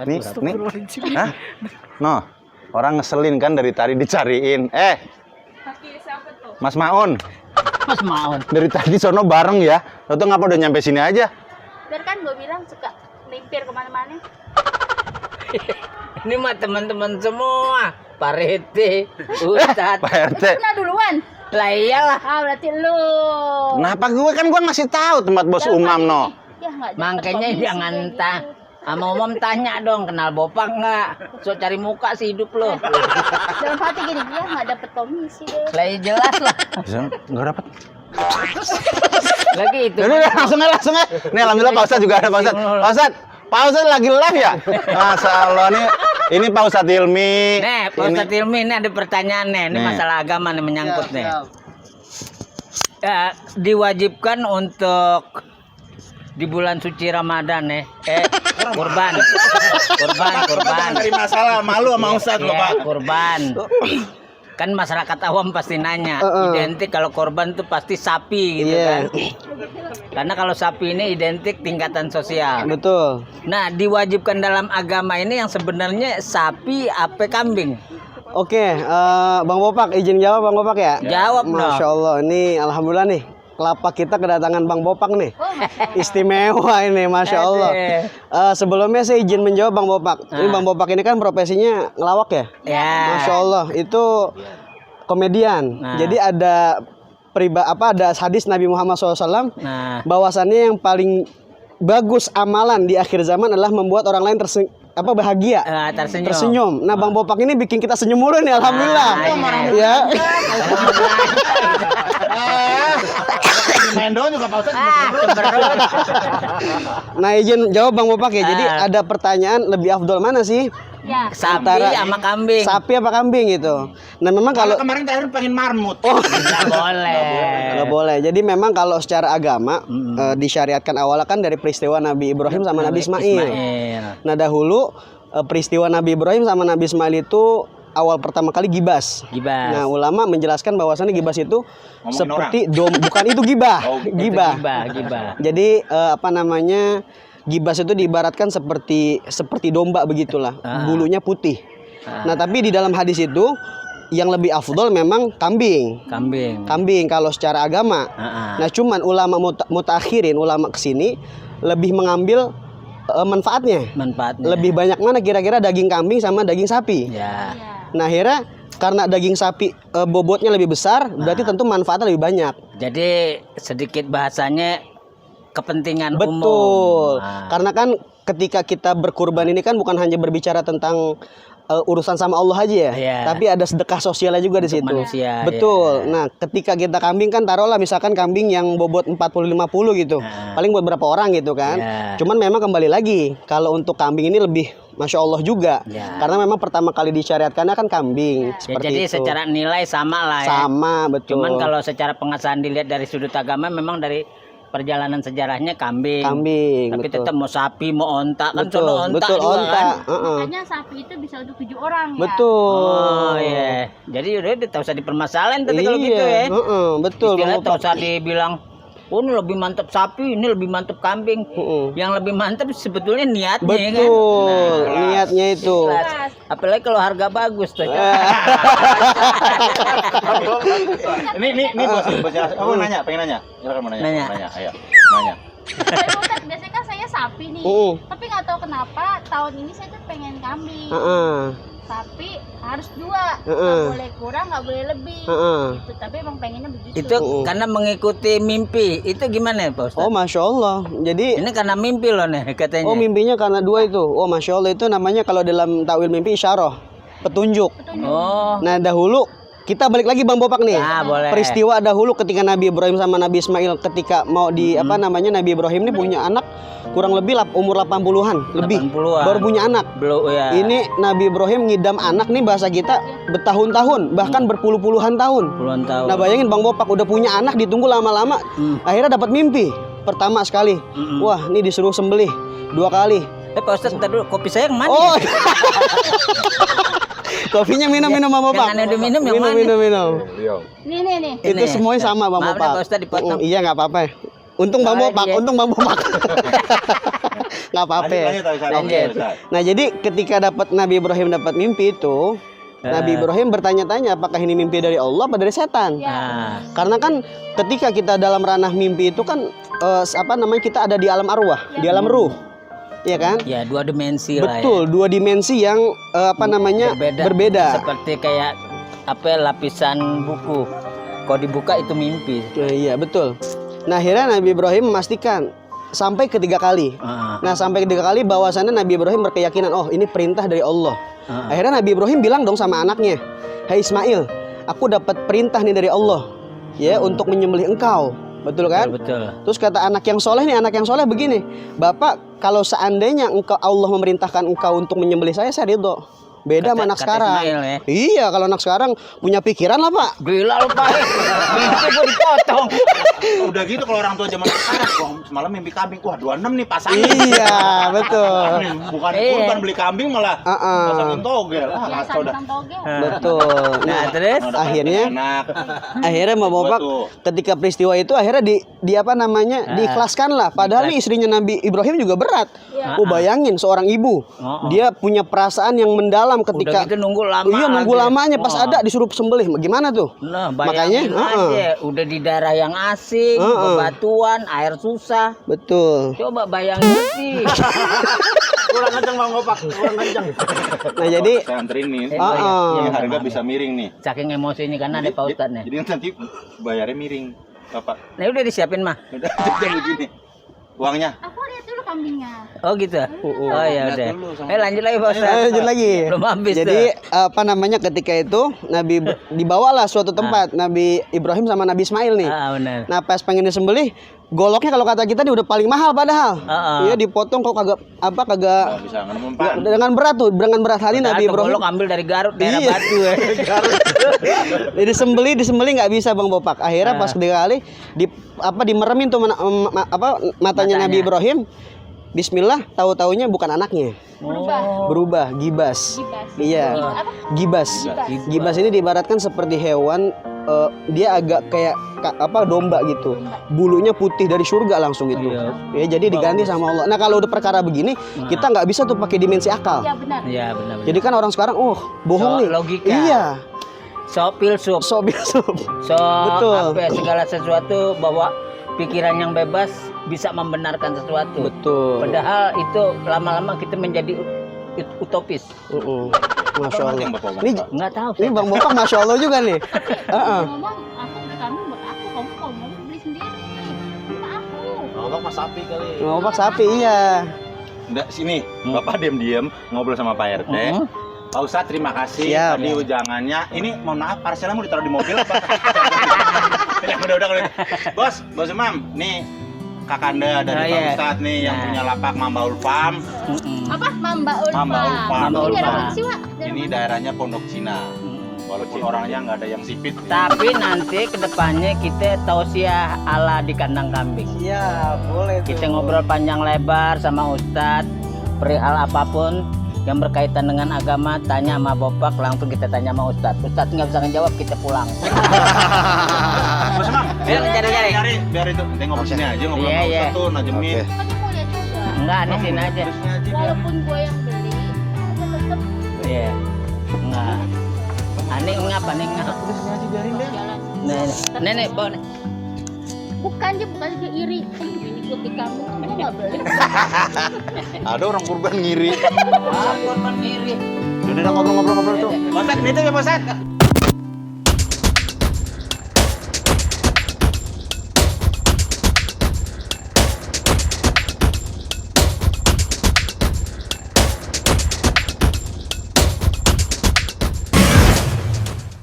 Nih. Hah? No. Orang ngeselin kan dari tadi dicariin. Kaki siapa tuh? Mas Maun. Mas Maun. Dari tadi sono bareng ya. Tahu ngapa udah nyampe sini aja? Biar kan gue bilang suka limpir kemana-mana. Ini mah teman-teman semua. Pak RT, Ustadz. Pak RT. Pernah duluan? Lah iyalah. Berarti lu. Kenapa gue kan ngasih tahu tempat bos Umam no. Ya, nggak dapet Makanya komisi jangan kayak entah. gitu. Sama Umam tanya dong, kenal Bopak nggak? So cari muka sih hidup lo. Dalam hati gini, dia nggak dapet komisi deh. Lah iya jelas lah. Nggak dapat. Lagi itu. Ini langsung aja. Nih alhamdulillah Pak Ustadz juga ada Pak Ustadz. Pak Ustadz lagi live ya? Masya Allah nih. Ini Pak Ustadz Hilmi. Nih, Pak Ustadz Hilmi ini ada pertanyaan nih. Ini Nih. masalah agama nih menyangkut nih. Diwajibkan untuk di bulan suci Ramadan nih. Kurban. Dari masalah malu sama Ustadz Iya, Bapak. kurban. Kan masyarakat awam pasti nanya, identik kalau korban tuh pasti sapi gitu kan. Karena kalau sapi ini identik tingkatan sosial. Betul. Nah, diwajibkan dalam agama ini yang sebenarnya sapi apa kambing? Oke, Bang Bopak izin jawab Bang Bopak ya? Jawab dong. Masya Allah, ini alhamdulillah nih. Kelapa kita kedatangan Bang Bopak nih. Istimewa ini, Masya Allah. Sebelumnya saya izin menjawab Bang Bopak. Ini Bang Bopak ini kan profesinya ngelawak ya? Ya. Masya Allah, itu komedian. Jadi ada ada hadis Nabi Muhammad SAW Nah, bahwasannya yang paling bagus amalan di akhir zaman adalah membuat orang lain bahagia. tersenyum. Nah, Bang Bopak ini bikin kita senyum mulu nih, alhamdulillah. Ya. Main doang juga Pak Ustadz. Nah, izin jawab Bang Bopak ya. Jadi ada pertanyaan lebih afdol mana sih? Ya. Sapi Antara sama kambing. Sapi apa kambing gitu. Nah, memang kalau Kemarin terakhir pengen marmut. Nggak boleh. nggak boleh. Jadi memang kalau secara agama disyariatkan awalnya kan dari peristiwa Nabi Ibrahim sama Nabi Ismail. Nah, dahulu peristiwa Nabi Ibrahim sama Nabi Ismail itu awal pertama kali gibas. Nah, ulama menjelaskan bahwasannya gibas itu Ngomongin seperti bukan itu gibah. Gibah. Gibah. Jadi gibas itu diibaratkan seperti domba begitulah. Bulunya putih. Nah, tapi di dalam hadis itu yang lebih afdol memang kambing. Kambing kalau secara agama. Nah, cuman ulama mutakhirin, ulama kesini lebih mengambil manfaatnya. Lebih banyak mana kira-kira daging kambing sama daging sapi. Ya. Nah, akhirnya karena daging sapi bobotnya lebih besar, berarti tentu manfaatnya lebih banyak. Jadi sedikit bahasanya kepentingan umum. Betul. Karena kan ketika kita berkurban ini kan bukan hanya berbicara tentang urusan sama Allah aja ya, tapi ada sedekah sosialnya juga di situ. Manusia, betul. Nah, ketika kita kambing kan taruhlah misalkan kambing yang bobot 40-50 gitu. Paling buat berapa orang gitu kan. Cuman memang kembali lagi kalau untuk kambing ini lebih Masya Allah juga. Karena memang pertama kali disyariatkannya kan kambing. Jadi itu. secara nilai sama lah ya. Sama, betul. Cuman kalau secara pengesahan dilihat dari sudut agama memang dari perjalanan sejarahnya kambing. Tapi betul. tetap mau sapi, mau onta kan Betul, sono onta betul, juga onta. kan. Makanya sapi itu bisa untuk 7 orang ya. Betul. Oh iya. Jadi udah tak usah dipermasalahin tapi kalau gitu ya. Betul. Istilahnya tak usah dibilang oh ini lebih mantap sapi, ini lebih mantap kambing. Yang lebih mantap sebetulnya niatnya kan. Betul, niatnya itu. Ikhlas. Apalagi kalau harga bagus tuh. Ini bos. Kamu pengen nanya. Silakan mau nanya. Ayo, nanya. Biasanya kan saya sapi nih. Tapi nggak tahu kenapa tahun ini saya tuh pengen kambing. Sapi harus 2, nggak boleh kurang, nggak boleh lebih. Gitu. Tapi emang pengennya begitu. Itu karena mengikuti mimpi. Itu gimana Pak Ustaz? Oh, Masya Allah. Jadi ini karena mimpi loh nih katanya. Oh, mimpinya karena 2 itu. Oh, Masya Allah, itu namanya kalau dalam takwil mimpi isyarah, petunjuk. Oh. Nah, dahulu kita balik lagi Bang Bopak nih. Boleh. Peristiwa dahulu ketika Nabi Ibrahim sama Nabi Ismail ketika mau Nabi Ibrahim ini punya anak kurang lebih umur 80-an lebih. 80-an. Baru punya anak. Belum ya. Ini Nabi Ibrahim ngidam anak nih bahasa kita bertahun-tahun, bahkan berpuluh-puluhan tahun. Puluhan tahun. Nah, bayangin Bang Bopak udah punya anak ditunggu lama-lama, akhirnya dapat mimpi. Pertama sekali. Wah, ini disuruh sembelih 2 kali. Pak Ustaz, ntar dulu kopi saya yang mana? Oh. Kopinya minum Bang Bopak. Jangan ada minum yang mana? Minum. Nih. Itu semuanya sama Bang Maaf Bopak. Pak Ustaz dipotong. Iya, nggak apa-apa. Untung Bang Bopak. Nggak apa-apa. Lanjut. Nah, jadi ketika Nabi Ibrahim dapat mimpi itu, Nabi Ibrahim bertanya-tanya apakah ini mimpi dari Allah apa dari setan? Karena kan ketika kita dalam ranah mimpi itu kan kita ada di alam arwah, di alam ruh. Iya kan? Ya, 2 dimensi lah ya. Betul, 2 dimensi yang berbeda. Seperti kayak lapisan buku. Kalau dibuka itu mimpi. Iya, betul. Nah, akhirnya Nabi Ibrahim memastikan sampai ketiga kali. Nah, sampai ketiga kali bahwasannya Nabi Ibrahim berkeyakinan, oh ini perintah dari Allah. Akhirnya Nabi Ibrahim bilang dong sama anaknya, "Hai Ismail, aku dapat perintah nih dari Allah, ya, untuk menyembelih engkau." Betul kan? Betul. Terus kata anak yang soleh begini, "Bapak, kalau seandainya Allah memerintahkan engkau untuk menyembelih saya ridho." Beda sama anak sekarang. Ismail, ya? Iya, kalau anak sekarang punya pikiran lah, Pak. Gila lu, Pak. Mimpi gua dipotong. Udah gitu kalau orang tua zaman sekarang, semalam mimpi kambing, wah 26 nih pasangan. Iya, betul. Bukan beli kambing malah pasangin togel. Biasa tentang togel. Betul. Nah, terus akhirnya Mbak Bopak ketika peristiwa itu akhirnya diikhlaskan lah. Padahal istrinya Nabi Ibrahim juga berat. Bayangin seorang ibu, dia punya perasaan yang mendalam ketika udah gitu nunggu lama. Iya, nunggu lamanya pas ada disuruh sembelih. Gimana tuh? Nah, makanya aja udah di daerah yang asing, bebatuan, air susah. Betul. Coba bayangin sih. Kurang kencang Bang Bopak, kurang kencang. Nah, jadi saya anterin nih. Ini Harga bisa miring nih. Saking emosinya karena ada Pak Ustadz nih. Jadi nanti bayarnya miring, Bapak. Nah, udah disiapin mah. Udah begini. Uangnya. Aku lihat dulu kambingnya. Oh gitu. Oh ya udah. Lanjut lagi Pak Ustadz. lanjut lagi. Belum habis. Jadi ketika itu Nabi dibawalah suatu tempat Nabi Ibrahim sama Nabi Ismail nih. Benar. Nah, pas pengen disembelih, goloknya kalau kata kita nih udah paling mahal padahal. Iya, dipotong kok kagak Bisa ngemempan. dengan berat hati Nabi Ibrahim. Golok ambil dari Garut daerah Batu ya. Jadi disembelih nggak bisa Bang Bopak. Akhirnya pas ketiga kali dimeremin tuh matanya Nabi Ibrahim. Bismillah, tahu-taunya bukan anaknya. Berubah, gibas. Iya. Gibas. Gibas ini diibaratkan seperti hewan, dia agak kayak domba gitu. Bulunya putih dari surga langsung gitu. Ya, jadi diganti sama Allah. Nah, kalau udah perkara begini, kita nggak bisa tuh pakai dimensi akal. Iya, benar. Iya, benar. Jadi kan orang sekarang bohong nih. Logika. Iya. Filsuf. Betul. Segala sesuatu bahwa pikiran yang bebas bisa membenarkan sesuatu. Betul. Padahal itu lama-lama kita menjadi utopis. Masya Allah. Ini nggak tahu. Ini Bang Bopak Masya Allah juga nih. Ngomong, aku beli kambing buat aku, kamu kalau mau beli sendiri. Sama aku. Bang Bopak mas sapi kali. Bang Bopak sapi, iya. Enggak, sini. Bapak diam-diam ngobrol sama Pak RT. Pak Ustadz, terima kasih. Siap. Tadi ujangannya. Ini mohon maaf, parselnya mau ditaruh di mobil apa? Udah. Bos Umam, nih Kakanda dari Pak Ustadz nih yang punya lapak Mambaul Farm. Apa? Mambaul Farm. Ini daerah mana sih, Wak? Ini daerahnya Pondok Cina. Walaupun orangnya nggak ada yang sipit. Tapi nanti kedepannya kita tausiah ala di kandang kambing. Iya, boleh tuh. Kita ngobrol panjang lebar sama Ustadz perihal apapun yang berkaitan dengan agama, tanya sama Bopak, langsung kita tanya sama Ustadz. Ustadz nggak bisa ngejawab, kita pulang. Mas Mam, cari. Biar itu, kita ngobrol sini aja, ngobrol sama Ustadz tuh, najemin. Kan dia mau lihat juga. Enggak, di sini aja. Walaupun gue yang beli, aku tetap Iya. Enggak. Aneh ngap. jalan. Nenek, bawa nih. Bukan dia iri. Ikuti kamu, kamu nggak beli. Ada orang kurban ngiri. Korban iri. Udah ngobrol tuh. Bosan, itu ya Bosan.